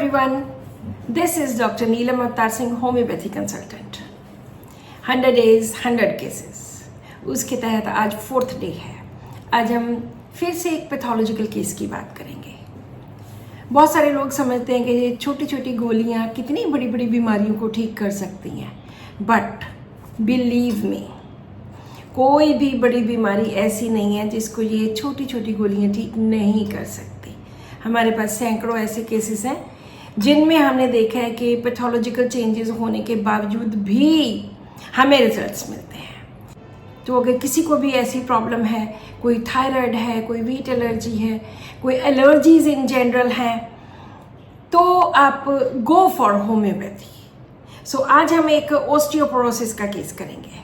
everyone. This is Dr. Neelam Avtar Singh, homeopathy consultant. 100 days, 100 cases. उसके तहत आज 4th day है. आज हम फिर से एक पैथोलॉजिकल केस की बात करेंगे. बहुत सारे लोग समझते हैं कि ये छोटी छोटी गोलियां कितनी बड़ी बड़ी बीमारियों को ठीक कर सकती हैं, बट बिलीव मी, कोई भी बड़ी बीमारी ऐसी नहीं है जिसको ये छोटी छोटी गोलियां ठीक नहीं कर सकती. हमारे पास सैकड़ों ऐसे केसेस हैं जिनमें हमने देखा है कि पैथोलॉजिकल चेंजेस होने के बावजूद भी हमें रिजल्ट्स मिलते हैं. तो अगर किसी को भी ऐसी प्रॉब्लम है, कोई थायराइड है, कोई वीट एलर्जी है, कोई एलर्जीज इन जनरल हैं, तो आप गो फॉर होम्योपैथी. सो आज हम एक ऑस्टियोपोरोसिस का केस करेंगे.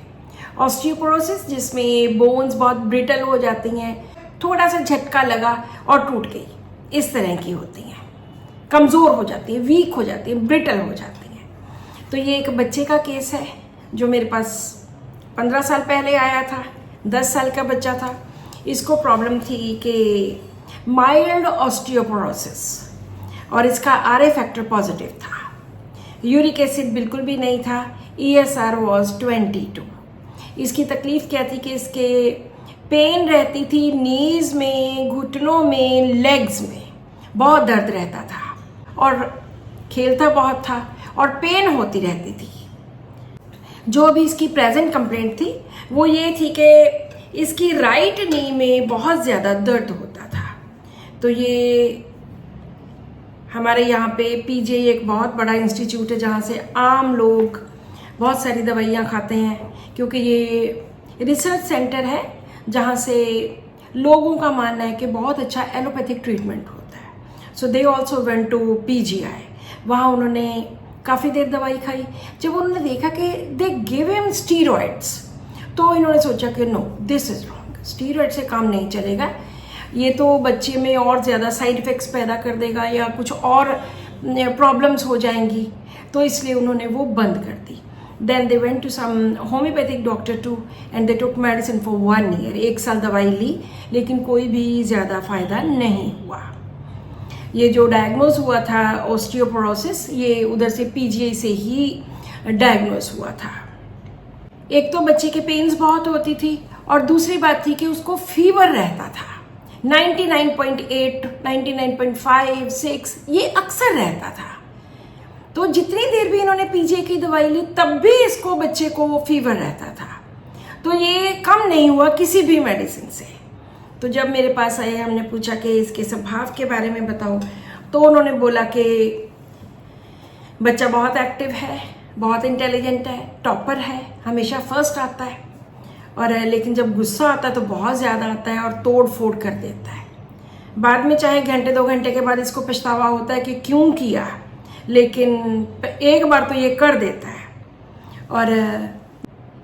ऑस्टियोपोरोसिस जिसमें बोन्स बहुत ब्रिटल हो जाती हैं, थोड़ा सा झटका लगा और टूट गई, इस तरह की होती हैं, कमज़ोर हो जाती है, वीक हो जाती है, ब्रिटल हो जाती हैं. तो ये एक बच्चे का केस है जो मेरे पास 15 साल पहले आया था. 10 साल का बच्चा था. इसको प्रॉब्लम थी कि माइल्ड ऑस्टियोपोरोसिस और इसका RA फैक्टर पॉजिटिव था. यूरिक एसिड बिल्कुल भी नहीं था. ESR was 22. इसकी तकलीफ़ क्या थी कि इसके पेन रहती थी नीज़ में, घुटनों में, लेग्स में बहुत दर्द रहता था और खेलता बहुत था और पेन होती रहती थी. जो भी इसकी प्रेजेंट कंप्लेंट थी वो ये थी कि इसकी राइट नी में बहुत ज़्यादा दर्द होता था. तो ये हमारे यहाँ पे PJ एक बहुत बड़ा इंस्टीट्यूट है जहाँ से आम लोग बहुत सारी दवाइयाँ खाते हैं, क्योंकि ये रिसर्च सेंटर है जहाँ से लोगों का मानना है कि बहुत अच्छा एलोपैथिक ट्रीटमेंट होता है. So they also went to PGI. वहाँ उन्होंने काफ़ी देर दवाई खाई. जब उन्होंने देखा कि दे गिव हिम स्टीरॉइड्स, तो इन्होंने सोचा कि no, this is wrong. Steroid से काम नहीं चलेगा, ये तो बच्चे में और ज़्यादा साइड इफ़ेक्ट्स पैदा कर देगा या कुछ और प्रॉब्लम्स हो जाएंगी. तो इसलिए उन्होंने वो बंद कर दी. Then they went to some homeopathic doctor too and they took medicine for 1 year. 1 साल दवाई ली, लेकिन कोई भी ज़्यादा फ़ायदा नहीं हुआ. ये जो डायग्नोज हुआ था ऑस्टियोपोरोसिस, ये उधर से PGI से ही डायग्नोज हुआ था. एक तो बच्चे के पेन्स बहुत होती थी और दूसरी बात थी कि उसको फीवर रहता था. 99.8, 99.5, 6 ये अक्सर रहता था. तो जितनी देर भी इन्होंने PGI की दवाई ली तब भी इसको बच्चे को फीवर रहता था. तो ये कम नहीं हुआ किसी भी मेडिसिन से. तो जब मेरे पास आए, हमने पूछा कि इसके स्वभाव के बारे में बताओ, तो उन्होंने बोला कि बच्चा बहुत एक्टिव है, बहुत इंटेलिजेंट है, टॉपर है, हमेशा फर्स्ट आता है, और लेकिन जब गुस्सा आता है तो बहुत ज़्यादा आता है और तोड़ फोड़ कर देता है. बाद में चाहे घंटे 2 घंटे के बाद इसको पछतावा होता है कि क्यों किया, लेकिन एक बार तो ये कर देता है. और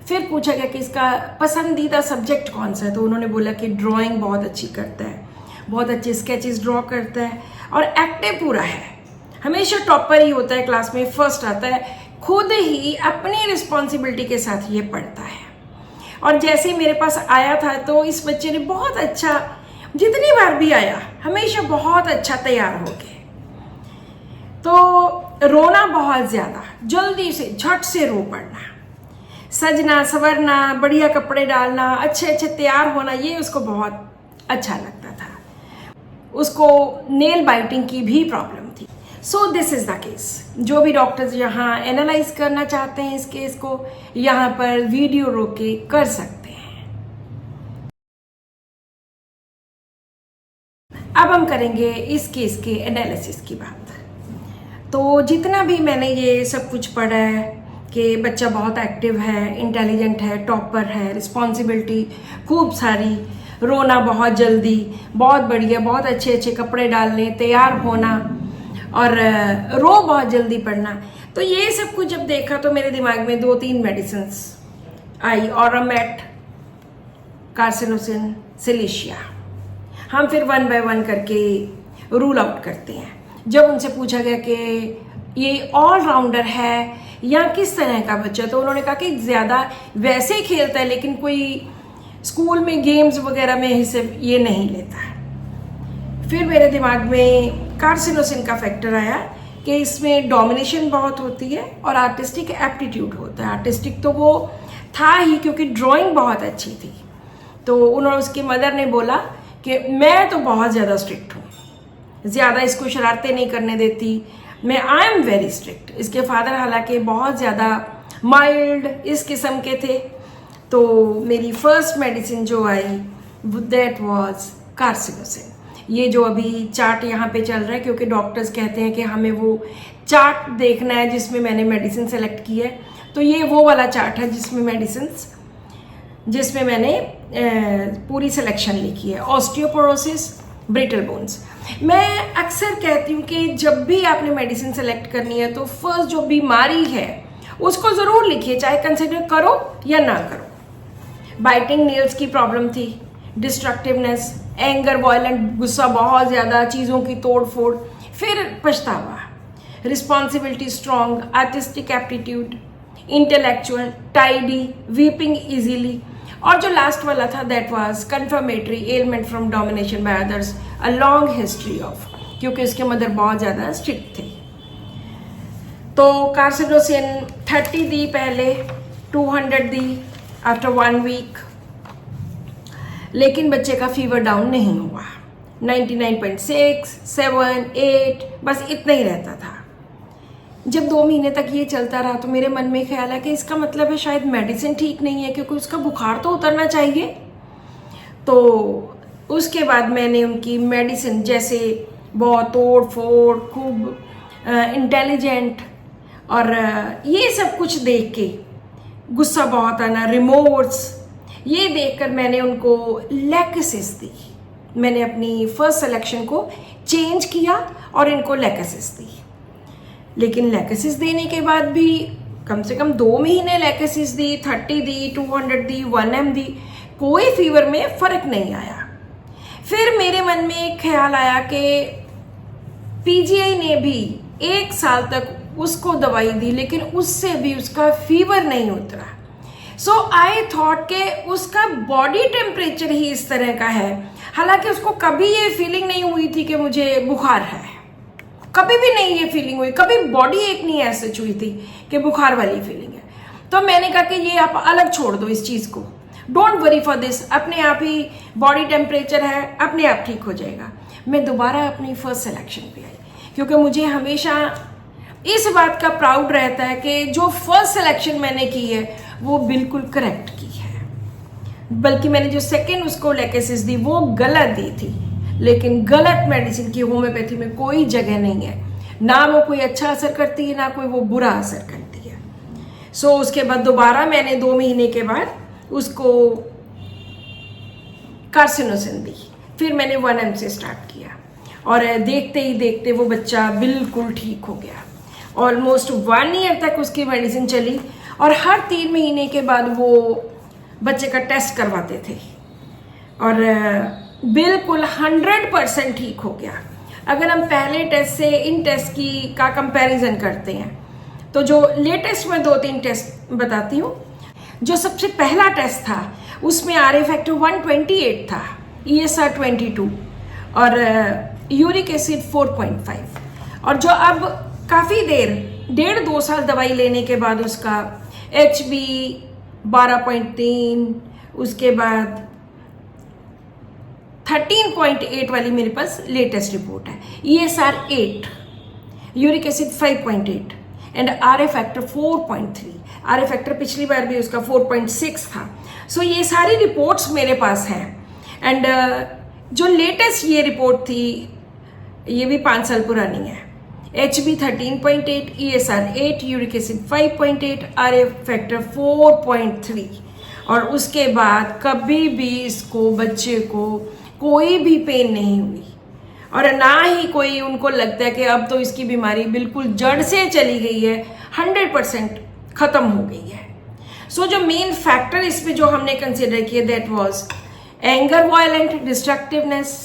फिर पूछा गया कि इसका पसंदीदा सब्जेक्ट कौन सा है, तो उन्होंने बोला कि ड्राइंग बहुत अच्छी करता है, बहुत अच्छे स्केचेस ड्रॉ करता है और एक्टिव पूरा है, हमेशा टॉपर ही होता है, क्लास में फर्स्ट आता है, खुद ही अपनी रिस्पॉन्सिबिलिटी के साथ ये पढ़ता है. और जैसे ही मेरे पास आया था तो इस बच्चे ने बहुत अच्छा, जितनी बार भी आया हमेशा बहुत अच्छा तैयार हो गए. तो रोना बहुत ज़्यादा, जल्दी से झट से रो पड़ना, सजना संवरना, बढ़िया कपड़े डालना, अच्छे अच्छे तैयार होना, ये उसको बहुत अच्छा लगता था. उसको नेल बाइटिंग की भी प्रॉब्लम थी. So this is the case. जो भी डॉक्टर्स यहाँ एनालाइज करना चाहते हैं इस केस को, यहाँ पर वीडियो रोक के कर सकते हैं. अब हम करेंगे इस केस के एनालिसिस की बात. तो जितना भी मैंने ये सब कुछ पढ़ा है कि बच्चा बहुत एक्टिव है, इंटेलिजेंट है, टॉपर है, रिस्पॉन्सिबिलिटी खूब सारी, रोना बहुत जल्दी, बहुत बढ़िया, बहुत अच्छे अच्छे कपड़े डालने, तैयार होना और रो बहुत जल्दी पड़ना, तो ये सब कुछ जब देखा तो मेरे दिमाग में 2-3 मेडिसिन्स आई, ऑरामेट, कार्सिनोसिन, सिलिशिया. हम फिर 1 by 1 करके रूल आउट करते हैं. जब उनसे पूछा गया कि ये ऑलराउंडर है या किस तरह का बच्चा, तो उन्होंने कहा कि ज़्यादा वैसे ही खेलता है लेकिन कोई स्कूल में गेम्स वगैरह में हिस्से ये नहीं लेता है. फिर मेरे दिमाग में कार्सिनोसिन का फैक्टर आया कि इसमें डोमिनेशन बहुत होती है और आर्टिस्टिक एप्टीट्यूड होता है। आर्टिस्टिक तो वो था ही क्योंकि ड्राइंग बहुत अच्छी थी। तो उन्होंने, उसकी मदर ने बोला कि मैं तो बहुत ज़्यादा स्ट्रिक्ट हूँ, ज़्यादा इसको शरारतें नहीं करने देती, मैं आई एम वेरी स्ट्रिक्ट। इसके फादर हालांकि बहुत ज़्यादा माइल्ड इस किस्म के थे। तो मेरी फर्स्ट मेडिसिन जो आई दैट वाज कार्सिनोसिन। ये जो अभी चार्ट यहाँ पे चल रहा है, क्योंकि डॉक्टर्स कहते हैं कि हमें वो चार्ट देखना है जिसमें मैंने मेडिसिन सेलेक्ट की है। तो ये वो वाला चार्ट है जिसमें मैंने पूरी सिलेक्शन लिखी है। Osteoporosis, brittle bones. मैं अक्सर कहती हूँ कि जब भी आपने मेडिसिन सेलेक्ट करनी है तो फर्स्ट जो बीमारी है उसको ज़रूर लिखिए, चाहे कंसिडर करो या ना करो। बाइटिंग नेल्स की प्रॉब्लम थी, डिस्ट्रक्टिवनेस, एंगर, वायलेंट, गुस्सा बहुत ज़्यादा, चीज़ों की तोड़ फोड़, फिर पछतावा, responsibility strong, artistic aptitude, intellectual, tidy, weeping easily, और जो लास्ट वाला था that was confirmatory element from domination by others, a long history of, क्योंकि उसके मदर बहुत ज़्यादा स्ट्रिक्ट थे। तो कार्सिनोसिन 30 दी पहले, 200 दी आफ्टर 1 वीक, लेकिन बच्चे का फीवर डाउन नहीं हुआ। 99.6, 7, 8 बस इतना ही रहता था। जब 2 महीने तक ये चलता रहा तो मेरे मन में ख्याल है कि इसका मतलब है शायद मेडिसिन ठीक नहीं है, क्योंकि उसका बुखार तो उतरना चाहिए। तो उसके बाद मैंने उनकी मेडिसिन, जैसे बहुत तोड़ फोड़, खूब इंटेलिजेंट, और ये सब कुछ देख के गुस्सा बहुत आना, रिमोर्स, ये देखकर मैंने उनको लैकेसिस दी। मैंने अपनी फर्स्ट सिलेक्शन को चेंज किया और इनको लैकेसिस दी। लेकिन लैकेसिस देने के बाद भी कम से कम 2 महीने लैकेसिस दी, 30 दी, 200 दी, 1M दी, कोई फीवर में फ़र्क नहीं आया। फिर मेरे मन में एक ख्याल आया कि पीजीआई ने भी 1 साल तक उसको दवाई दी, लेकिन उससे भी उसका फीवर नहीं उतरा। सो आई थॉट कि उसका बॉडी टेम्परेचर ही इस तरह का है। हालांकि उसको कभी ये फीलिंग नहीं हुई थी कि मुझे बुखार है, कभी भी नहीं ये फीलिंग हुई, कभी बॉडी एक नहीं ऐसे हुई थी कि बुखार वाली फीलिंग है। तो मैंने कहा कि ये आप अलग छोड़ दो इस चीज़ को, डोंट वरी फॉर दिस, अपने आप ही बॉडी टेम्परेचर है, अपने आप ठीक हो जाएगा। मैं दोबारा अपनी फर्स्ट सिलेक्शन पे आई, क्योंकि मुझे हमेशा इस बात का प्राउड रहता है कि जो फर्स्ट सिलेक्शन मैंने की है वो बिल्कुल करेक्ट की है। बल्कि मैंने जो सेकेंड उसको लैकेसिस दी वो गलत दी थी, लेकिन गलत मेडिसिन की होम्योपैथी में कोई जगह नहीं है। ना वो कोई अच्छा असर करती है, ना कोई वो बुरा असर करती है। सो उसके बाद दोबारा मैंने 2 महीने के बाद उसको कार्सिनोसिन दी। फिर मैंने 1M से स्टार्ट किया और देखते ही देखते वो बच्चा बिल्कुल ठीक हो गया। ऑलमोस्ट 1 ईयर तक उसकी मेडिसिन चली और हर 3 महीने के बाद वो बच्चे का टेस्ट करवाते थे और बिल्कुल 100% ठीक हो गया। अगर हम पहले टेस्ट से इन टेस्ट का कंपैरिजन करते हैं तो जो लेटेस्ट में 2-3 टेस्ट बताती हूँ। जो सबसे पहला टेस्ट था उसमें RA फैक्टर 128 था, ESR 22 और यूरिक एसिड 4.5। और जो अब काफ़ी देर 1.5-2 साल दवाई लेने के बाद उसका HB 12.3, उसके बाद 13.8 वाली मेरे पास लेटेस्ट रिपोर्ट है, ESR 8, uric acid 5.8 and RA factor 4.3। RA factor पिछली बार भी उसका 4.6 था। सो ये सारी रिपोर्ट्स मेरे पास हैं एंड जो लेटेस्ट ये रिपोर्ट थी ये भी 5 साल पुरानी है। HB 13.8, ESR 8, uric acid 5.8, RA factor 4.3 और उसके बाद कभी भी इसको बच्चे को कोई भी पेन नहीं हुई और ना ही कोई उनको लगता है कि अब तो इसकी बीमारी बिल्कुल जड़ से चली गई है, 100% ख़त्म हो गई है। सो जो मेन फैक्टर इसमें जो हमने कंसिडर किया that was anger, violent, डिस्ट्रक्टिवनेस,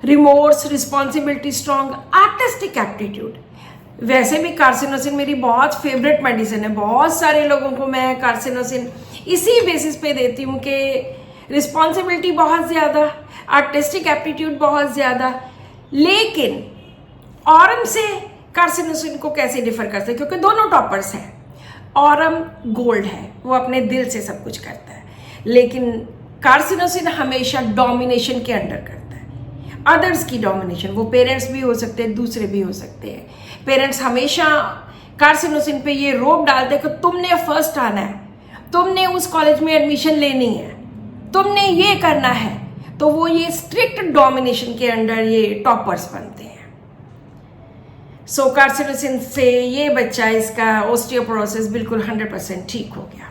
remorse, responsibility strong, artistic aptitude. वैसे भी कार्सिनोसिन मेरी बहुत फेवरेट मेडिसिन है, बहुत सारे लोगों को मैं कार्सिनोसिन इसी बेसिस पे देती हूँ कि रिस्पॉन्सिबिलिटी बहुत ज़्यादा, आर्टिस्टिक एप्टीट्यूड बहुत ज़्यादा, लेकिन ऑरम से कार्सिनोसिन को कैसे डिफर करते हैं, क्योंकि दोनों टॉपर्स हैं। ऑरम गोल्ड है, वो अपने दिल से सब कुछ करता है, लेकिन कार्सिनोसिन हमेशा डोमिनेशन के अंडर करता है, अदर्स की डोमिनेशन। वो पेरेंट्स भी हो सकते हैं, दूसरे भी हो सकते हैं। पेरेंट्स हमेशा कार्सिनोसिन पे ये रोप डालते हैं कि तुमने फर्स्ट आना है, तुमने उस कॉलेज में एडमिशन लेनी है, तुमने ये करना है, तो वो ये स्ट्रिक्ट डोमिनेशन के अंडर ये टॉपर्स बनते हैं। सो कार्सिनोसिन से ये बच्चा, इसका ऑस्टियोपोरोसिस बिल्कुल 100% ठीक हो गया।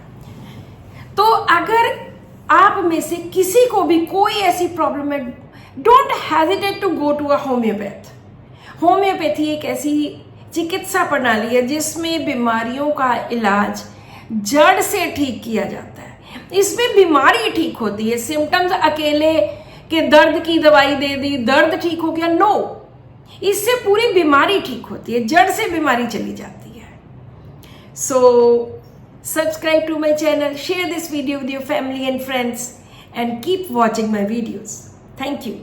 तो अगर आप में से किसी को भी कोई ऐसी प्रॉब्लम है, don't hesitate to go to a homeopath. Homeopathy एक ऐसी चिकित्सा प्रणाली है जिसमें बीमारियों का इलाज जड़ से ठीक किया जाता है। इसमें बीमारी ठीक होती है, सिम्टम्स अकेले के दर्द की दवाई दे दी, दर्द ठीक हो गया, नो। इससे पूरी बीमारी ठीक होती है, जड़ से बीमारी चली जाती है। सो subscribe to my channel, share this video with your family and friends, and keep watching my videos. Thank you.